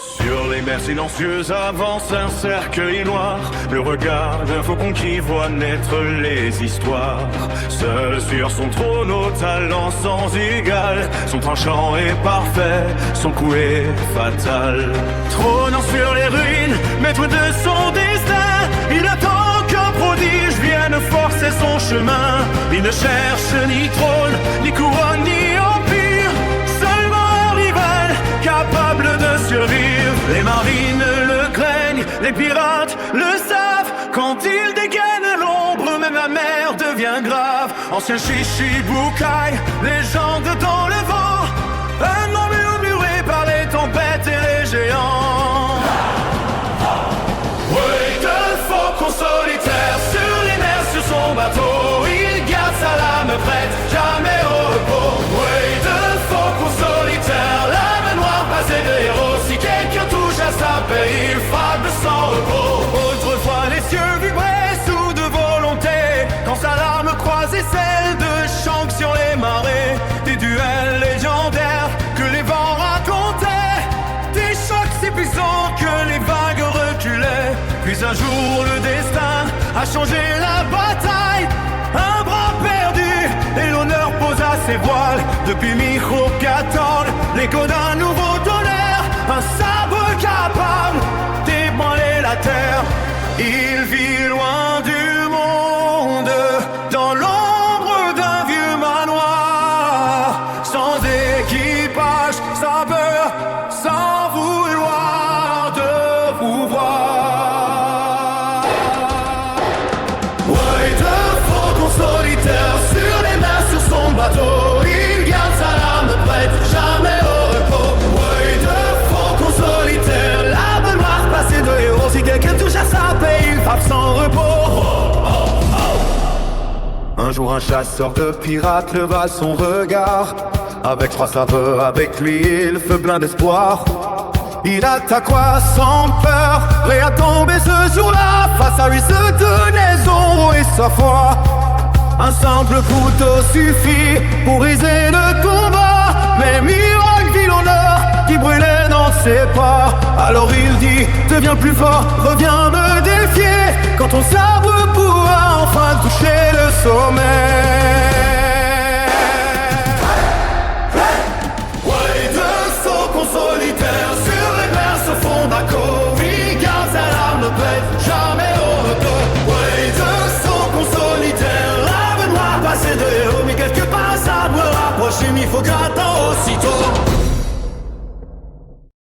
Sur les mers silencieuses avance un cercueil noir, le regard d'un faucon qui voit naître les histoires. Seul sur son trône au talent sans égal, son tranchant est parfait, son coup est fatal. Trônant sur les ruines, maître de son destin, il attend qu'un prodige vienne forcer son chemin. Il ne cherche ni trône, ni couronne, ni empire, seulement un rival capable de survivre. Les marines le craignent, les pirates le savent. Quand il dégaine l'ombre, même la mer devient grave. Ancien Chichibukai, légende dans le vent, un nom murmuré par les tempêtes et les géants. Oui, de faucon solitaire sur les mers, sur son bateau, il garde sa lame prête, jamais au repos. Oui, de faucon solitaire, lame noire passée de héros. Si quelqu'un touche à sa paix, il frappe sans repos. Autrefois les cieux vibraient sous de volonté, quand sa lame croisait celle de Shanks sur les marées. Des duels légendaires que les vents racontaient, des chocs si puissants que les vagues reculaient. Puis un jour le destin a changé la bataille, un bras perdu et l'honneur posa ses voiles. Depuis Miho qu'attendent l'écho d'un nouveau tonnerre, un sabre capable d'ébranler la terre. Il vit loin du monde, dans l'ombre d'un vieux manoir, sans équipage, sans peur, sans vouloir de pouvoir. Ouais, de faucon solitaire sur les mers, sur son bateau, il garde sa lame prête, jamais au repos. Ouais, de faucon solitaire, lame noire passée de héros. Si quelqu'un touche à sa paix, il frappe sans repos. Un jour un chasseur de pirates leva son regard, avec trois sabreux, avec lui il fut plein d'espoir. Il attaqua sans peur, prêt à tomber ce jour-là. Face à lui se tenait son et sa foi. Un simple couteau suffit pour briser le combat, mais Mihawk vit l'honneur qui brûlait dans ses pas. Alors il dit, deviens plus fort, reviens me défier, quand ton sabre pourra enfin toucher le sommet.